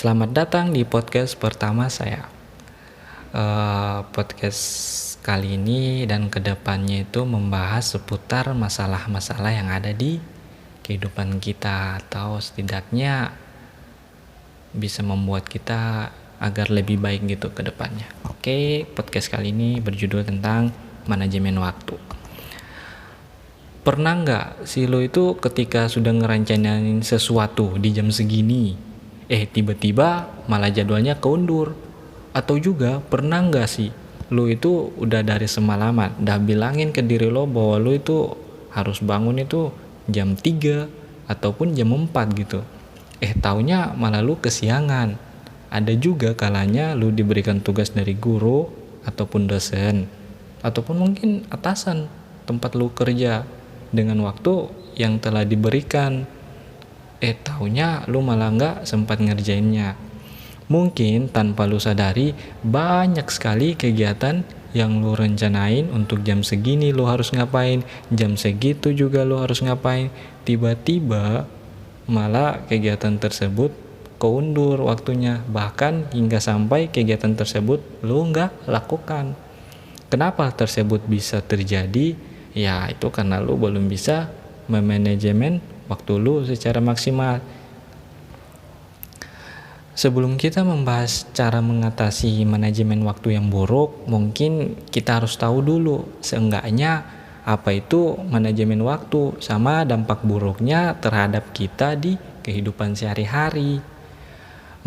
Selamat datang di podcast pertama saya. Podcast kali ini dan kedepannya itu membahas seputar masalah-masalah yang ada di kehidupan kita, atau setidaknya bisa membuat kita agar lebih baik gitu ke depannya. Oke, podcast kali ini berjudul tentang manajemen waktu. Pernah nggak sih lo itu ketika sudah ngerencanain sesuatu di jam segini, tiba-tiba malah jadwalnya keundur? Atau juga pernah nggak sih lo itu udah dari semalaman udah bilangin ke diri lo bahwa lo itu harus bangun itu jam 3 ataupun jam 4 gitu, taunya malah lo kesiangan. Ada juga kalanya lo diberikan tugas dari guru ataupun dosen ataupun mungkin atasan tempat lo kerja dengan waktu yang telah diberikan, taunya lu malah nggak sempat ngerjainnya. Mungkin tanpa lu sadari banyak sekali kegiatan yang lu rencanain untuk jam segini lu harus ngapain, jam segitu juga lu harus ngapain, tiba-tiba malah kegiatan tersebut keundur waktunya, bahkan hingga sampai kegiatan tersebut lu nggak lakukan. Kenapa tersebut bisa terjadi? Ya itu karena lu belum bisa memanajemen waktu lu secara maksimal. Sebelum kita membahas cara mengatasi manajemen waktu yang buruk, mungkin kita harus tahu dulu seenggaknya apa itu manajemen waktu sama dampak buruknya terhadap kita di kehidupan sehari-hari.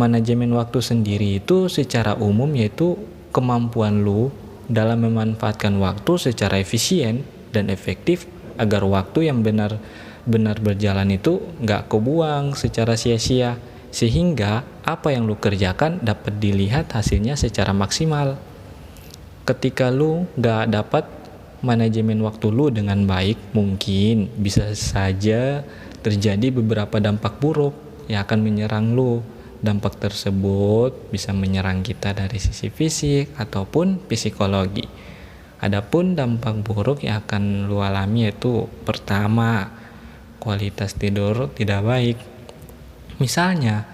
Manajemen waktu sendiri itu secara umum yaitu kemampuan lu dalam memanfaatkan waktu secara efisien dan efektif agar waktu yang benar-benar berjalan itu nggak kebuang secara sia-sia, sehingga apa yang lu kerjakan dapat dilihat hasilnya secara maksimal. Ketika lu nggak dapat manajemen waktu lu dengan baik, mungkin bisa saja terjadi beberapa dampak buruk yang akan menyerang lu. Dampak tersebut bisa menyerang kita dari sisi fisik ataupun psikologi. Adapun dampak buruk yang akan lu alami yaitu pertama, kualitas tidur tidak baik. Misalnya,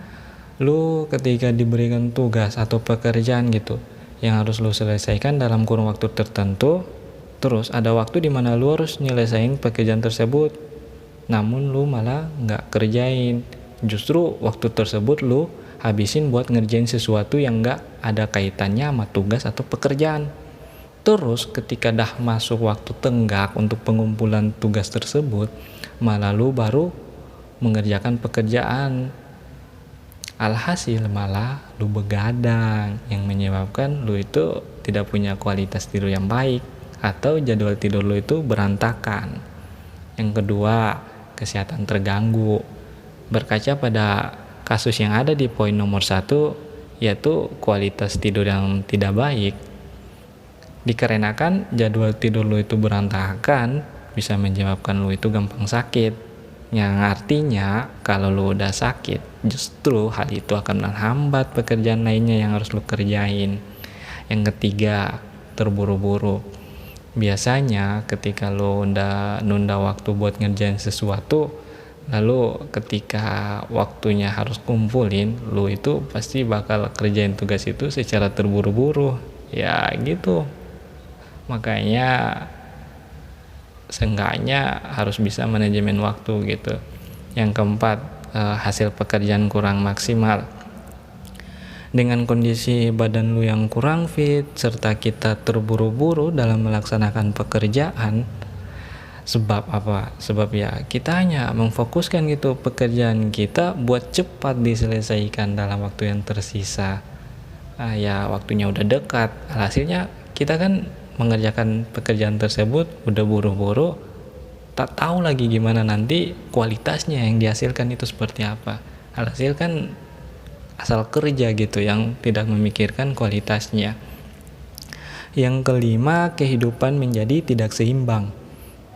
lu ketika diberikan tugas atau pekerjaan gitu yang harus lu selesaikan dalam kurun waktu tertentu, terus ada waktu di mana lu harus nyelesain pekerjaan tersebut, namun lu malah nggak kerjain. Justru waktu tersebut lu habisin buat ngerjain sesuatu yang nggak ada kaitannya sama tugas atau pekerjaan. Terus ketika dah masuk waktu tenggak untuk pengumpulan tugas tersebut, malah lu baru mengerjakan pekerjaan. Alhasil malah lu begadang, yang menyebabkan lu itu tidak punya kualitas tidur yang baik atau jadwal tidur lu itu berantakan. Yang kedua, kesehatan terganggu. Berkaca pada kasus yang ada di poin nomor 1, yaitu kualitas tidur yang tidak baik. Dikarenakan jadwal tidur lu itu berantakan, bisa menyebabkan lu itu gampang sakit. Yang artinya kalau lu udah sakit, justru hal itu akan menghambat pekerjaan lainnya yang harus lu kerjain. Yang ketiga, terburu-buru. Biasanya ketika lu udah nunda waktu buat ngerjain sesuatu, lalu ketika waktunya harus kumpulin, lu itu pasti bakal kerjain tugas itu secara terburu-buru. Ya gitu. Makanya seenggaknya harus bisa manajemen waktu gitu. Yang keempat, hasil pekerjaan kurang maksimal. Dengan kondisi badan lu yang kurang fit serta kita terburu-buru dalam melaksanakan pekerjaan, sebab apa? Sebab ya kita hanya memfokuskan gitu pekerjaan kita buat cepat diselesaikan dalam waktu yang tersisa. Ya waktunya udah dekat, hasilnya kita kan mengerjakan pekerjaan tersebut udah buru-buru, tak tahu lagi gimana nanti kualitasnya yang dihasilkan itu seperti apa. Alhasil kan asal kerja gitu yang tidak memikirkan kualitasnya. Yang kelima, kehidupan menjadi tidak seimbang.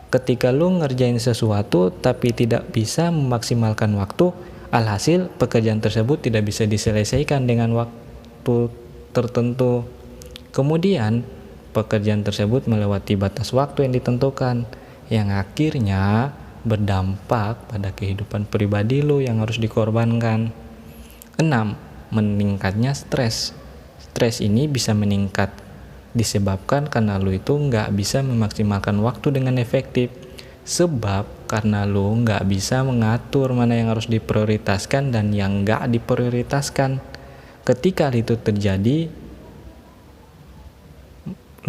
Ketika lu ngerjain sesuatu tapi tidak bisa memaksimalkan waktu, alhasil pekerjaan tersebut tidak bisa diselesaikan dengan waktu tertentu. Kemudian pekerjaan tersebut melewati batas waktu yang ditentukan, yang akhirnya berdampak pada kehidupan pribadi lo yang harus dikorbankan. 6. meningkatnya stres. Stres ini bisa meningkat disebabkan karena lu itu nggak bisa memaksimalkan waktu dengan efektif. Sebab karena lu nggak bisa mengatur mana yang harus diprioritaskan dan yang nggak diprioritaskan. Ketika hal itu terjadi,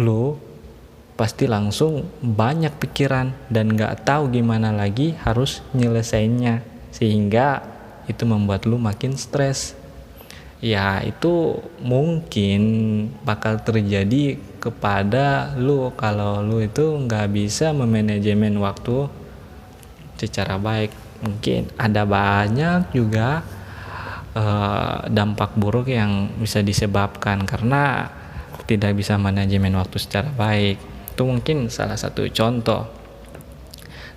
lu pasti langsung banyak pikiran dan gak tahu gimana lagi harus nyelesainnya, sehingga itu membuat lu makin stres. Ya itu mungkin bakal terjadi kepada lu kalau lu itu gak bisa memanajemen waktu secara baik. Mungkin ada banyak juga dampak buruk yang bisa disebabkan karena tidak bisa manajemen waktu secara baik. Itu mungkin salah satu contoh.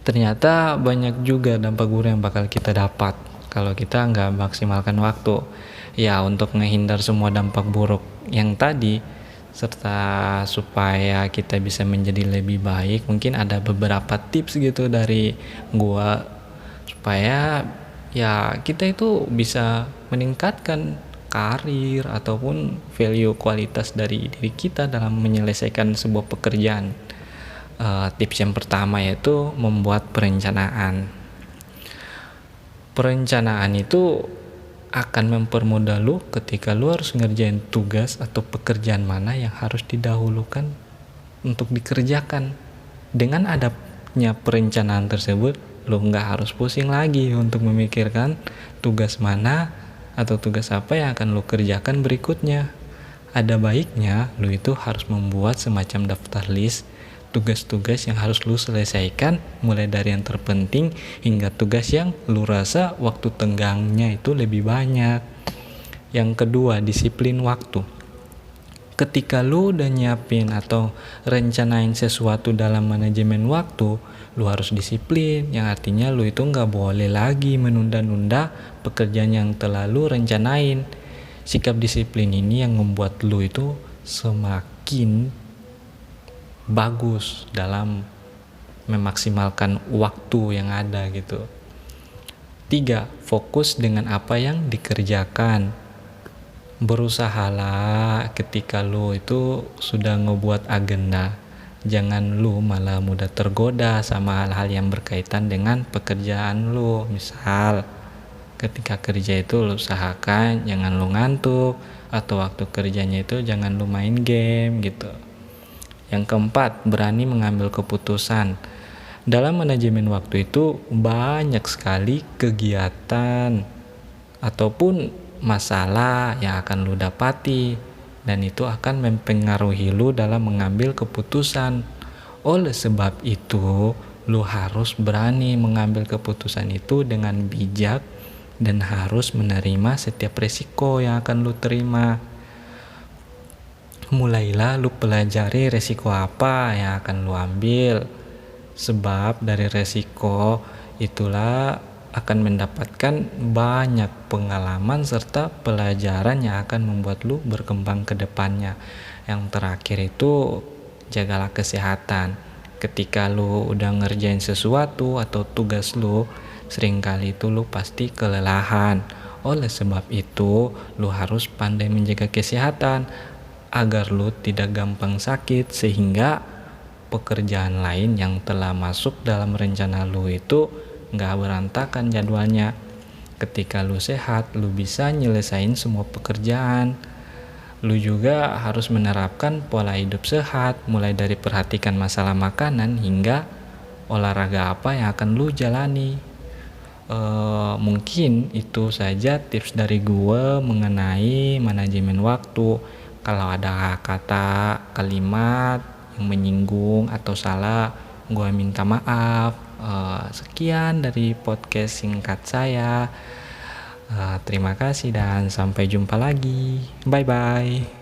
Ternyata banyak juga dampak buruk yang bakal kita dapat kalau kita nggak maksimalkan waktu. Ya, untuk menghindar semua dampak buruk yang tadi serta supaya kita bisa menjadi lebih baik, mungkin ada beberapa tips gitu dari gua supaya ya kita itu bisa meningkatkan karir ataupun value kualitas dari diri kita dalam menyelesaikan sebuah pekerjaan. Tips yang pertama yaitu membuat perencanaan. Perencanaan itu akan mempermudah lu ketika lu harus ngerjain tugas atau pekerjaan mana yang harus didahulukan untuk dikerjakan. Dengan adanya perencanaan tersebut, lu nggak harus pusing lagi untuk memikirkan tugas mana atau tugas apa yang akan lu kerjakan berikutnya. Ada baiknya lu itu harus membuat semacam daftar list tugas-tugas yang harus lu selesaikan, mulai dari yang terpenting hingga tugas yang lu rasa waktu tenggangnya itu lebih banyak. Yang kedua, disiplin waktu. Ketika lu udah nyiapin atau rencanain sesuatu dalam manajemen waktu, lu harus disiplin, yang artinya lu itu nggak boleh lagi menunda-nunda pekerjaan yang telah lu rencanain. Sikap disiplin ini yang membuat lu itu semakin bagus dalam memaksimalkan waktu yang ada gitu. 3. Fokus dengan apa yang dikerjakan. Berusahalah ketika lu itu sudah ngebuat agenda, jangan lu malah mudah tergoda sama hal-hal yang berkaitan dengan pekerjaan lu. Misal ketika kerja itu lu usahakan jangan lu ngantuk, atau waktu kerjanya itu jangan lu main game gitu. Yang keempat, berani mengambil keputusan. Dalam manajemen waktu itu banyak sekali kegiatan ataupun masalah yang akan lu dapati, dan itu akan mempengaruhi lu dalam mengambil keputusan. Oleh sebab itu, lu harus berani mengambil keputusan itu dengan bijak dan harus menerima setiap resiko yang akan lu terima. Mulailah lu pelajari resiko apa yang akan lu ambil, sebab dari resiko itulah akan mendapatkan banyak pengalaman serta pelajaran yang akan membuat lu berkembang ke depannya. Yang terakhir itu jagalah kesehatan. Ketika lu udah ngerjain sesuatu atau tugas lu, seringkali itu lu pasti kelelahan. Oleh sebab itu, lu harus pandai menjaga kesehatan agar lu tidak gampang sakit, sehingga pekerjaan lain yang telah masuk dalam rencana lu itu gak berantakan jadwalnya. Ketika lu sehat, lu bisa nyelesain semua pekerjaan. Lu juga harus menerapkan pola hidup sehat, mulai dari perhatikan masalah makanan hingga olahraga apa yang akan lu jalani. Mungkin itu saja tips dari gue mengenai manajemen waktu. Kalau ada kata kalimat yang menyinggung atau salah, gue minta maaf. Sekian dari podcast singkat saya. Terima kasih dan sampai jumpa lagi. Bye bye.